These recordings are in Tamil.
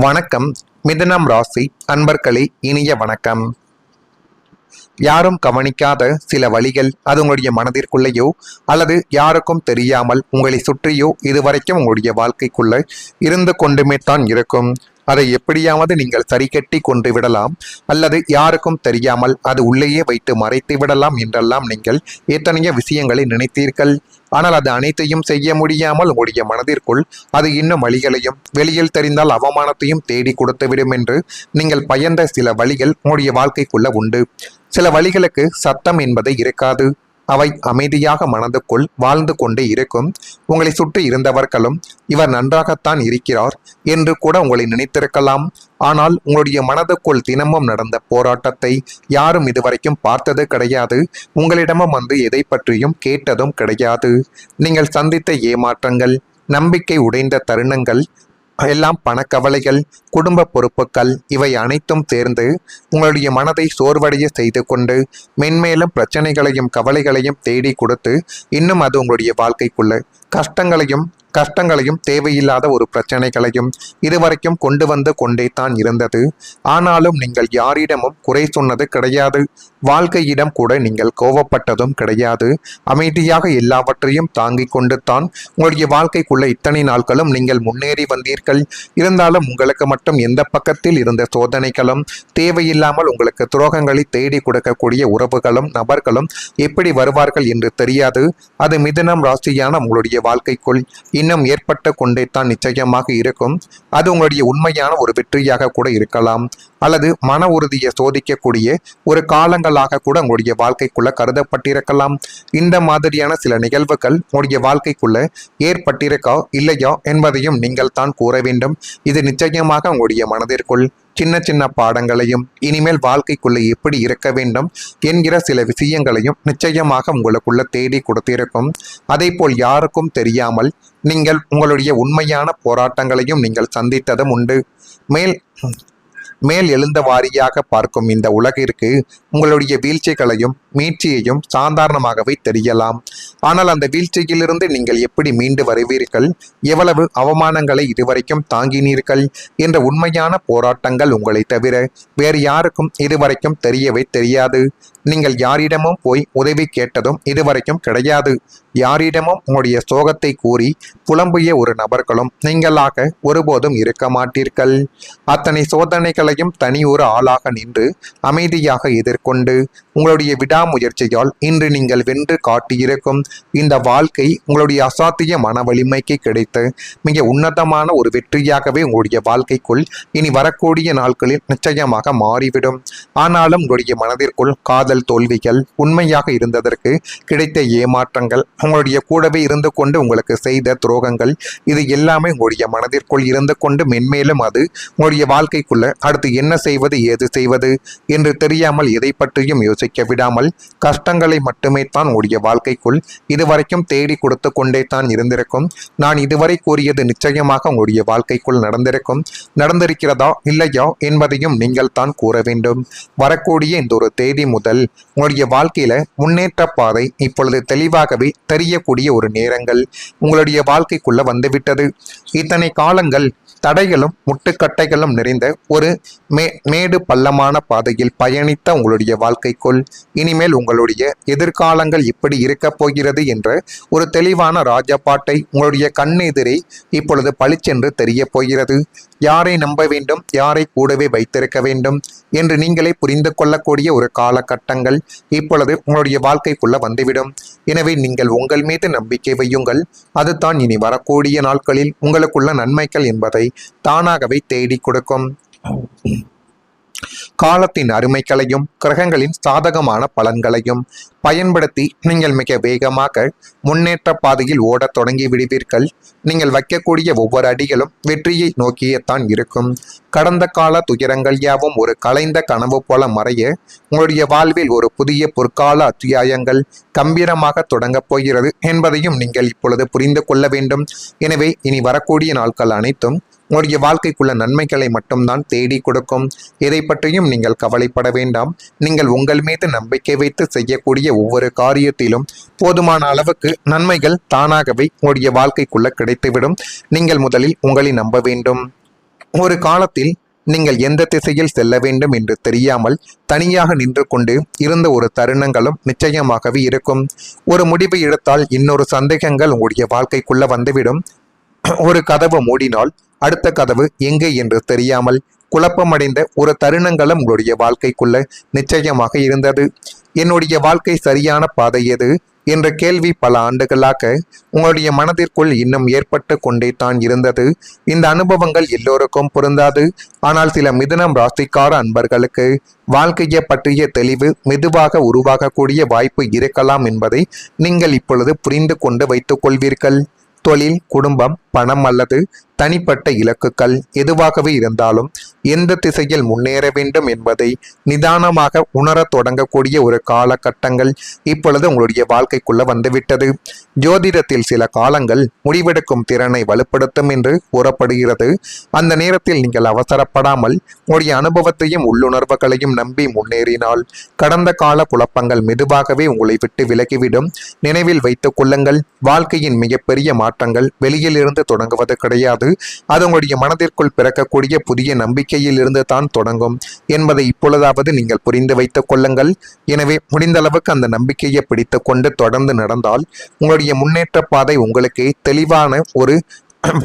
வணக்கம். மிதுனம் ராசி அன்பர்களே, இனிய வணக்கம். யாரும் கவனிக்காத சில வழிகள் அது உங்களுடைய மனதிற்குள்ளேயோ அல்லது யாருக்கும் தெரியாமல் உங்களை சுற்றியோ இதுவரைக்கும் உங்களுடைய வாழ்க்கைக்குள்ள இருந்து கொண்டுமே தான் இருக்கும். அதை எப்படியாவது நீங்கள் சரி கட்டி கொண்டு விடலாம் அல்லது யாருக்கும் தெரியாமல் அது உள்ளேயே வைத்து மறைத்து விடலாம் என்றெல்லாம் நீங்கள் எத்தனைய விஷயங்களை நினைத்தீர்கள். ஆனால் அது அனைத்தையும் செய்ய முடியாமல் உங்களுடைய மனதிற்குள் அது இன்னும் வழிகளையும் வெளியில் தெரிந்தால் அவமானத்தையும் தேடி கொடுத்துவிடும் என்று நீங்கள் பயந்த சில வழிகள் உங்களுடைய வாழ்க்கைக்குள்ள உண்டு. சில வழிகளுக்கு சத்தம் என்பது இருக்காது. அவை அமைதியாக மனதுக்குள் வாழ்ந்து கொண்டே இருக்கும். உங்களை சுற்றி இருந்தவர்களும் இவர் நன்றாகத்தான் இருக்கிறார் என்று கூட உங்களை நினைத்திருக்கலாம். ஆனால் உங்களுடைய மனதுக்குள் தினமும் நடந்த போராட்டத்தை யாரும் இதுவரைக்கும் பார்த்தது கிடையாது. உங்களிடமும் வந்து எதை பற்றியும் கேட்டதும் கிடையாது. நீங்கள் சந்தித்த ஏமாற்றங்கள், நம்பிக்கை உடைந்த தருணங்கள் எல்லாம், பணக்கவலைகள், குடும்ப பொறுப்புகள், இவை அனைத்தும் சேர்ந்து உங்களுடைய மனதை சோர்வடைய செய்து கொண்டு மென்மேலும் பிரச்சனைகளையும் கவலைகளையும் தேடி கொடுத்து இன்னும் அது உங்களுடைய வாழ்க்கைக்குள்ள கஷ்டங்களையும் தேவையில்லாத ஒரு பிரச்சனைகளையும் இதுவரைக்கும் கொண்டு வந்து கொண்டே தான் இருந்தது. ஆனாலும் நீங்கள் யாரிடமும் குறை சொன்னது கிடையாது. வாழ்க்கையிடம் கூட நீங்கள் கோபப்பட்டதும் கிடையாது. அமைதியாக எல்லாவற்றையும் தாங்கிக் கொண்டு தான் உங்களுடைய வாழ்க்கைக்குள்ள இத்தனை நாட்களும் நீங்கள் முன்னேறி வந்தீர்கள். இருந்தாலும் உங்களுக்கு மட்டும் எந்த பக்கத்தில் இருந்த சோதனைகளும், தேவையில்லாமல் உங்களுக்கு துரோகங்களை தேடி கொடுக்கக்கூடிய உறவுகளும் நபர்களும் எப்படி வருவார்கள் என்று தெரியாது. அது மிதுனம் ராசியான உங்களுடைய வாழ்க்கைக்குள் இன்னும் ஏற்பட்டு கொண்டே தான் நிச்சயமாக இருக்கும். அது உங்களுடைய உண்மையான ஒரு வெற்றியாக கூட இருக்கலாம் அல்லது மன உறுதியை சோதிக்கக்கூடிய ஒரு காலங்களாக கூட உங்களுடைய வாழ்க்கைக்குள்ள கருதப்பட்டிருக்கலாம். இந்த மாதிரியான சில நிகழ்வுகள் உங்களுடைய வாழ்க்கைக்குள்ள ஏற்பட்டிருக்கா இல்லையா என்பதையும் நீங்கள் தான் கூற வேண்டும். இது நிச்சயமாக உங்களுடைய மனதிற்குள் சின்ன சின்ன பாடங்களையும் இனிமேல் வாழ்க்கைக்குள்ள எப்படி இருக்க வேண்டும் என்கிற சில விஷயங்களையும் நிச்சயமாக உங்களுக்குள்ள தேடி கொடுத்திருக்கும். அதே போல் யாருக்கும் தெரியாமல் நீங்கள் உங்களுடைய உண்மையான போராட்டங்களையும் நீங்கள் சந்தித்ததும் உண்டு. மேல் எழுந்த வாரியாக பார்க்கும் இந்த உலகிற்கு உங்களுடைய வீழ்ச்சிகளையும் மீட்சியையும் சாதாரணமாகவே தெரியலாம். ஆனால் அந்த வீழ்ச்சியிலிருந்து நீங்கள் எப்படி மீண்டு வருவீர்கள், எவ்வளவு அவமானங்களை இதுவரைக்கும் தாங்கினீர்கள் என்ற உண்மையான போராட்டங்கள் உங்களை தவிர வேறு யாருக்கும் இதுவரைக்கும் தெரியவே தெரியாது. நீங்கள் யாரிடமும் போய் உதவி கேட்டதும் இதுவரைக்கும் கிடையாது. யாரிடமும் உங்களுடைய சோகத்தை கூறி புலம்பிய ஒரு நபர்களும் நீங்களாக ஒருபோதும் இருக்க மாட்டீர்கள். அத்தனை சோதனைகளையும் தனி ஒரு ஆளாக நின்று அமைதியாக எதிர்கொண்டு உங்களுடைய விடாமுயற்சியால் இன்று நீங்கள் வென்று காட்டியிருக்கும் இந்த வாழ்க்கை உங்களுடைய அசாத்திய மன வலிமைக்கு கிடைத்து மிக உன்னதமான ஒரு வெற்றியாகவே உங்களுடைய வாழ்க்கைக்குள் இனி வரக்கூடிய நாட்களில் நிச்சயமாக மாறிவிடும். ஆனாலும் உங்களுடைய மனதிற்குள் காதல் தோல்விகள், உண்மையாக இருந்ததற்கு கிடைத்த ஏமாற்றங்கள், உங்களுடைய கூடவே இருந்து கொண்டு உங்களுக்கு செய்த துரோகங்கள், இது எல்லாமே உங்களுடைய மனதிற்குள் இருந்து கொண்டு மென்மேலும் அது உங்களுடைய வாழ்க்கைக்குள்ள அடுத்து என்ன செய்வது ஏது செய்வது என்று தெரியாமல் எதை பற்றியும் யோசிக்க விடாமல் கஷ்டங்களை மட்டுமே தான் உங்களுடைய வாழ்க்கைக்குள் இதுவரைக்கும் தேடி கொடுத்து கொண்டே தான் இருந்திருக்கும். நான் இதுவரை கூறியது நிச்சயமாக உங்களுடைய வாழ்க்கைக்குள் நடந்திருக்கிறதா இல்லையா என்பதையும் நீங்கள் தான் கூற வேண்டும். வரக்கூடிய இந்த ஒரு தேதி முதல் உங்களுடைய வாழ்க்கையில முன்னேற்ற பாதை இப்பொழுது தெளிவாகவே தெரியக்கூடிய ஒரு நேரங்கள் உங்களுடைய வாழ்க்கைக்குள்ள வந்துவிட்டது. இத்தனை காலங்கள் தடைகளும் முட்டுக்கட்டைகளும் நிறைந்த ஒரு மேடு பள்ளமான பாதையில் பயணித்த உங்களுடைய வாழ்க்கைக்குள் இனிமேல் உங்களுடைய எதிர்காலங்கள் எப்படி இருக்கப் போகிறது என்ற ஒரு தெளிவான ராஜபாட்டை உங்களுடைய கண்ணெதிரே இப்பொழுது பளிச்சென்று தெரிய போகிறது. யாரை நம்ப வேண்டும், யாரை கூடவே வைத்திருக்க வேண்டும் என்று நீங்களே புரிந்து கொள்ளக்கூடிய ஒரு காலகட்டங்கள் இப்பொழுது உங்களுடைய வாழ்க்கைக்குள்ள வந்துவிடும். எனவே நீங்கள் உங்கள் மீது நம்பிக்கை வையுங்கள். அதுதான் இனி வரக்கூடிய நாட்களில் உங்களுக்குள்ள நன்மைகள் என்பதை தானாகவே தேடி கொடுக்கும். காலத்தின் அருமைகளையும் கிரகங்களின் சாதகமான பலன்களையும் பயன்படுத்தி நீங்கள் மிக வேகமாக முன்னேற்ற பாதையில் ஓடத் தொடங்கி விடுவீர்கள். நீங்கள் வைக்கக்கூடிய ஒவ்வொரு அடிகளும் வெற்றியை நோக்கியத்தான் இருக்கும். கடந்த கால துயரங்கள் யாவும் ஒரு கலைந்த கனவு போல மறைய உங்களுடைய வாழ்வில் ஒரு புதிய பொற்கால அத்தியாயங்கள் கம்பீரமாக தொடங்கப் போகிறது என்பதையும் நீங்கள் இப்பொழுது புரிந்து கொள்ள வேண்டும். எனவே இனி வரக்கூடிய நாட்கள் அனைத்தும் உங்களுடைய வாழ்க்கைக்குள்ள நன்மைகளை மட்டும்தான் தேடி கொடுக்கும். எதை பற்றியும் நீங்கள் கவலைப்பட வேண்டாம். நீங்கள் உங்கள் மீது நம்பிக்கை வைத்து செய்யக்கூடிய ஒவ்வொரு காரியத்திலும் போதுமான அளவுக்கு நன்மைகள் தானாகவே உங்களுடைய வாழ்க்கைக்குள்ள கிடைத்துவிடும். நீங்கள் முதலில் உங்களை நம்ப வேண்டும். ஒரு காலத்தில் நீங்கள் எந்த திசையில் செல்ல வேண்டும் என்று தெரியாமல் தனியாக நின்று கொண்டு இருந்த ஒரு தருணங்களும் நிச்சயமாகவே இருக்கும். ஒரு முடிவு எடுத்தால் இன்னொரு சந்தேகங்கள் உங்களுடைய வாழ்க்கைக்குள்ள வந்துவிடும். ஒரு கதவு மூடினால் அடுத்த கதவு எங்கே என்று தெரியாமல் குழப்பமடைந்த ஒரு தருணங்களும் உங்களுடைய வாழ்க்கைக்குள்ள நிச்சயமாக இருந்தது. என்னுடைய வாழ்க்கை சரியான பாதை எது என்ற கேள்வி பல ஆண்டுகளாக உங்களுடைய மனதிற்குள் இன்னும் ஏற்பட்டு கொண்டே தான் இருந்தது. இந்த அனுபவங்கள் எல்லோருக்கும் பொருந்தாது. ஆனால் சில மிதுனம் ராசிக்கார அன்பர்களுக்கு வாழ்க்கையை பற்றிய தெளிவு மெதுவாக உருவாகக்கூடிய வாய்ப்பு இருக்கலாம் என்பதை நீங்கள் இப்பொழுது புரிந்து கொண்டு வைத்துக் கொள்வீர்கள். தொழில், குடும்பம், பணம் அல்லது தனிப்பட்ட இலக்குகள் எதுவாகவே இருந்தாலும் எந்த திசையில் முன்னேற வேண்டும் என்பதை நிதானமாக உணரத் தொடங்கக்கூடிய ஒரு காலகட்டங்கள் இப்பொழுது உங்களுடைய வாழ்க்கைக்குள்ள வந்துவிட்டது. ஜோதிடத்தில் சில காலங்கள் முடிவெடுக்கும் திறனை வலுப்படுத்தும் என்று கூறப்படுகிறது. அந்த நேரத்தில் நீங்கள் அவசரப்படாமல் உங்களுடைய அனுபவத்தையும் உள்ளுணர்வுகளையும் நம்பி முன்னேறினால் கடந்த கால குழப்பங்கள் மெதுவாகவே உங்களை விட்டு விலகிவிடும். நினைவில் வைத்துக் கொள்ளுங்கள், வாழ்க்கையின் மிகப்பெரிய மாற்றங்கள் வெளியில் இருந்து தொடங்குவது கிடையாது. அது உங்களுடைய மனதிற்குள் பிறக்கக்கூடிய புதிய நம்பிக்கையில் இருந்து தான் தொடங்கும் என்பதை இப்பொழுதாவது நீங்கள் புரிந்து வைத்துக் கொள்ளுங்கள். எனவே முடிந்த அளவுக்கு அந்த நம்பிக்கையை பிடித்து கொண்டு தொடர்ந்து நடந்தால் உங்களுடைய முன்னேற்ற பாதை உங்களுக்கு தெளிவான ஒரு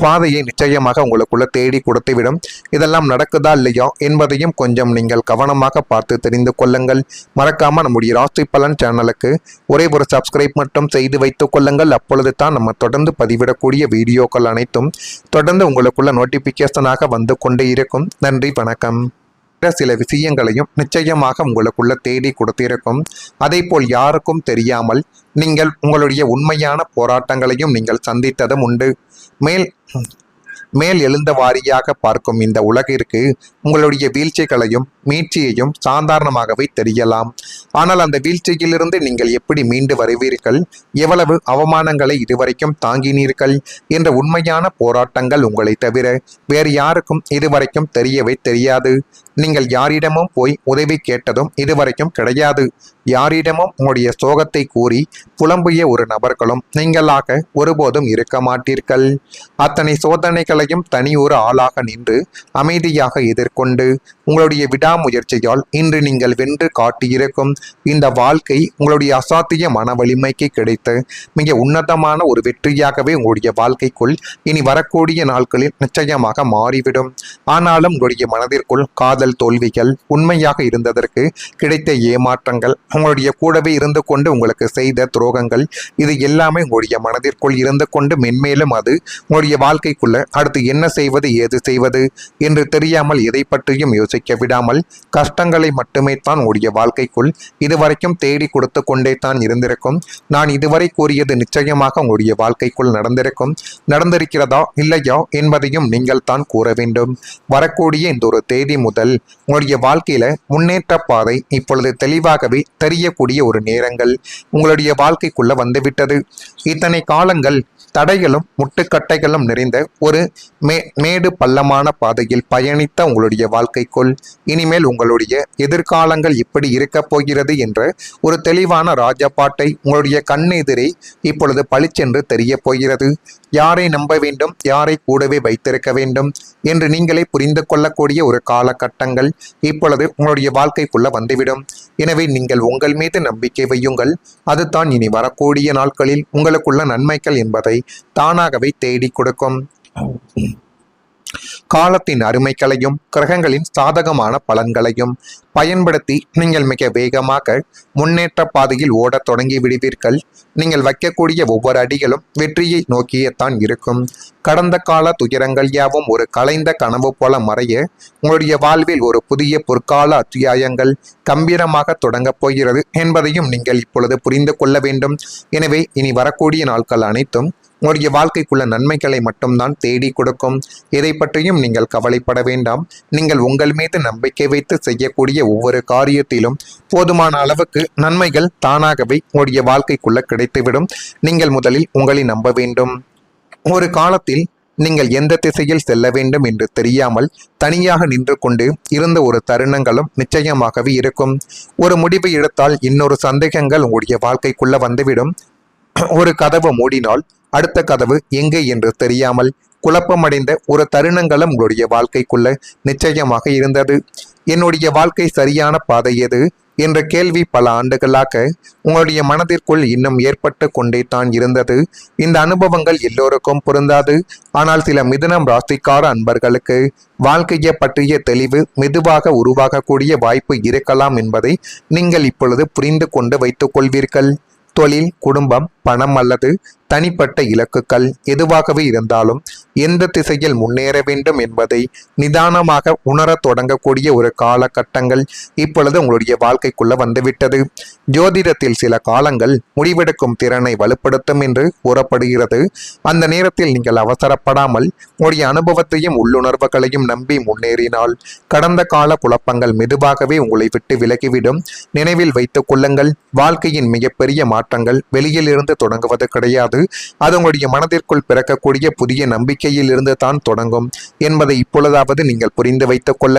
பாதையை நிச்சயமாக உங்களுக்குள்ள தேடி கொடுத்துவிடும். இதெல்லாம் நடக்குதா இல்லையா என்பதையும் கொஞ்சம் நீங்கள் கவனமாக பார்த்து தெரிந்து கொள்ளுங்கள். மறக்காம நம்முடைய ராசி பலன் சேனலுக்கு ஒரே ஒரு சப்ஸ்கிரைப் மட்டும் செய்து வைத்துக் கொள்ளுங்கள். அப்பொழுது தான் நம்ம தொடர்ந்து பதிவிடக்கூடிய வீடியோக்கள் அனைத்தும் தொடர்ந்து உங்களுக்குள்ள நோட்டிபிகேஷனாக வந்து கொண்டே இருக்கும். நன்றி, வணக்கம். சில விஷயங்களையும் நிச்சயமாக உங்களுக்குள்ள தேடி கொடுத்திருக்கும். அதே போல் யாருக்கும் தெரியாமல் நீங்கள் உங்களுடைய உண்மையான போராட்டங்களையும் நீங்கள் சந்தித்ததும் உண்டு. மேல் எழுந்த வாரியாக பார்க்கும் இந்த உலகிற்கு உங்களுடைய வீழ்ச்சிகளையும் மீட்சியையும் சாதாரணமாகவே தெரியலாம். ஆனால் அந்த வீழ்ச்சியிலிருந்து நீங்கள் எப்படி மீண்டு வருவீர்கள், எவ்வளவு அவமானங்களை இதுவரைக்கும் தாங்கினீர்கள் என்ற உண்மையான போராட்டங்கள் உங்களை தவிர வேறு யாருக்கும் இதுவரைக்கும் தெரியவே தெரியாது. நீங்கள் யாரிடமும் போய் உதவி கேட்டதும் இதுவரைக்கும் கிடையாது. யாரிடமும் உங்களுடைய சோகத்தை கூறி புலம்பிய ஒரு நபர்களும் நீங்களாக ஒருபோதும் இருக்க மாட்டீர்கள். அத்தனை சோதனைகளையும் தனி ஒரு ஆளாக நின்று அமைதியாக எதிர்கொண்டு உங்களுடைய விடாமுயற்சியால் இன்று நீங்கள் வென்று காட்டியிருக்கும் இந்த வாழ்க்கை உங்களுடைய அசாத்திய மன வலிமைக்கு கிடைத்த மிக உன்னதமான ஒரு வெற்றியாகவே உங்களுடைய வாழ்க்கைக்குள் இனி வரக்கூடிய நாட்களில் நிச்சயமாக மாறிவிடும். ஆனாலும் உங்களுடைய மனதிற்குள் காதல் தோல்விகள், உண்மையாக இருந்ததற்கு கிடைத்த ஏமாற்றங்கள், உங்களுடைய கூடவே இருந்து கொண்டு உங்களுக்கு செய்த துரோகங்கள், இது எல்லாமே உங்களுடைய மனதிற்குள் இருந்து கொண்டு மென்மேலும் அது உங்களுடைய வாழ்க்கைக்குள்ள அடுத்து என்ன செய்வது, ஏது செய்வது என்று தெரியாமல் எதை பற்றியும் யோசிக்க விடாமல் கஷ்டங்களை மட்டுமே தான் உங்களுடைய வாழ்க்கைக்குள் இதுவரைக்கும் தேடி கொடுத்து கொண்டே தான் இருந்திருக்கும். நான் இதுவரை கூறியது நிச்சயமாக உங்களுடைய வாழ்க்கைக்குள் நடந்திருக்கிறதா இல்லையா என்பதையும் நீங்கள் தான் கூற வேண்டும். வரக்கூடிய இந்த ஒரு தேதி முதல் உங்களுடைய வாழ்க்கையில முன்னேற்ற பாதை இப்பொழுது தெளிவாகவே தெரியக்கூடிய ஒரு நேரங்கள் உங்களுடைய வாழ்க்கைக்குள்ள வந்துவிட்டது. இத்தனை காலங்கள் தடைகளும் முட்டுக்கட்டைகளும் நிறைந்த ஒரு மேடு பள்ளமான பாதையில் பயணித்த உங்களுடைய வாழ்க்கைக்குள் இனிமேல் உங்களுடைய எதிர்காலங்கள் எப்படி இருக்கப் போகிறது என்ற ஒரு தெளிவான ராஜபாட்டை உங்களுடைய கண்ணெதிரே இப்பொழுது பளிச்சென்று தெரிய போகிறது. யாரை நம்ப வேண்டும், யாரை கூடவே வைத்திருக்க வேண்டும் என்று நீங்களே புரிந்து கொள்ளக்கூடிய ஒரு காலகட்டங்கள் இப்பொழுது உங்களுடைய வாழ்க்கைக்குள்ள வந்துவிடும். எனவே நீங்கள் உங்கள் மீது நம்பிக்கை வையுங்கள். அதுதான் இனி வரக்கூடிய நாட்களில் உங்களுக்குள்ள நன்மைகள் என்பதை தானாகவே தேடி கொடுக்கும். காலத்தின் அருமைகளையும் கிரகங்களின் சாதகமான பலன்களையும் பயன்படுத்தி நீங்கள் மிக வேகமாக முன்னேற்ற பாதையில் ஓடத் தொடங்கி விடுவீர்கள். நீங்கள் வைக்கக்கூடிய ஒவ்வொரு அடிகளும் வெற்றியை நோக்கியத்தான் இருக்கும். கடந்த கால துயரங்கள் யாவும் ஒரு கலைந்த கனவு போல மறைய உங்களுடைய வாழ்வில் ஒரு புதிய பொற்கால அத்தியாயங்கள் கம்பீரமாக தொடங்கப் போகிறது என்பதையும் நீங்கள் இப்பொழுது புரிந்து கொள்ள வேண்டும். எனவே இனி வரக்கூடிய நாட்கள் அனைத்தும் உங்களுடைய வாழ்க்கைக்குள்ள நன்மைகளை மட்டும்தான் தேடி கொடுக்கும். எதை பற்றியும் நீங்கள் கவலைப்பட வேண்டாம். நீங்கள் உங்கள் மீது நம்பிக்கை வைத்து செய்யக்கூடிய ஒவ்வொரு காரியத்திலும் போதுமான அளவுக்கு நன்மைகள் தானாகவே உங்களுடைய வாழ்க்கைக்குள்ள கிடைத்துவிடும். நீங்கள் முதலில் உங்களை நம்ப வேண்டும். ஒரு காலத்தில் நீங்கள் எந்த திசையில் செல்ல வேண்டும் என்று தெரியாமல் தனியாக நின்று கொண்டு இருந்த ஒரு தருணங்களும் நிச்சயமாகவே இருக்கும். ஒரு முடிவை எடுத்தால் இன்னொரு சந்தேகங்கள் உங்களுடைய வாழ்க்கைக்குள்ள வந்துவிடும். ஒரு கதவு மூடினால் அடுத்த கதவு எங்கே என்று தெரியாமல் குழப்பமடைந்த ஒரு தருணங்களும் உங்களுடைய வாழ்க்கைக்குள்ள நிச்சயமாக இருந்தது. என்னுடைய வாழ்க்கை சரியான பாதை எது என்ற கேள்வி பல ஆண்டுகளாக உங்களுடைய மனதிற்குள் இன்னும் ஏற்பட்டு கொண்டே தான் இருந்தது. இந்த அனுபவங்கள் எல்லோருக்கும் பொருந்தாது. ஆனால் சில மிதுனம் ராசிக்கார அன்பர்களுக்கு வாழ்க்கையை பற்றிய தெளிவு மெதுவாக உருவாகக்கூடிய வாய்ப்பு இருக்கலாம் என்பதை நீங்கள் இப்பொழுது புரிந்து கொண்டு வைத்துக் கொள்வீர்கள். தொழில், குடும்பம், பணம் அல்லது தனிப்பட்ட இலக்குகள் எதுவாகவே இருந்தாலும் எந்த திசையில் முன்னேற வேண்டும் என்பதை நிதானமாக உணரத் தொடங்கக்கூடிய ஒரு காலகட்டங்கள் இப்பொழுது உங்களுடைய வாழ்க்கைக்குள்ள வந்துவிட்டது. ஜோதிடத்தில் சில காலங்கள் முடிவெடுக்கும் திறனை வலுப்படுத்தும் என்று கூறப்படுகிறது. அந்த நேரத்தில் நீங்கள் அவசரப்படாமல் உங்களுடைய அனுபவத்தையும் உள்ளுணர்வுகளையும் நம்பி முன்னேறினால் கடந்த கால குழப்பங்கள் மெதுவாகவே உங்களை விட்டு விலகிவிடும். நினைவில் வைத்துக் கொள்ளுங்கள், வாழ்க்கையின் மிகப்பெரிய மாற்றங்கள் வெளியில் இருந்து தொடங்குவது கிடையாது. அது உங்களுடைய மனதிற்குள் பிறக்கக்கூடிய புதிய நம்பிக்கையில் இருந்து தான் தொடங்கும் என்பதை இப்பொழுதாவது நீங்கள் புரிந்து வைத்துக் கொள்ளுங்கள்.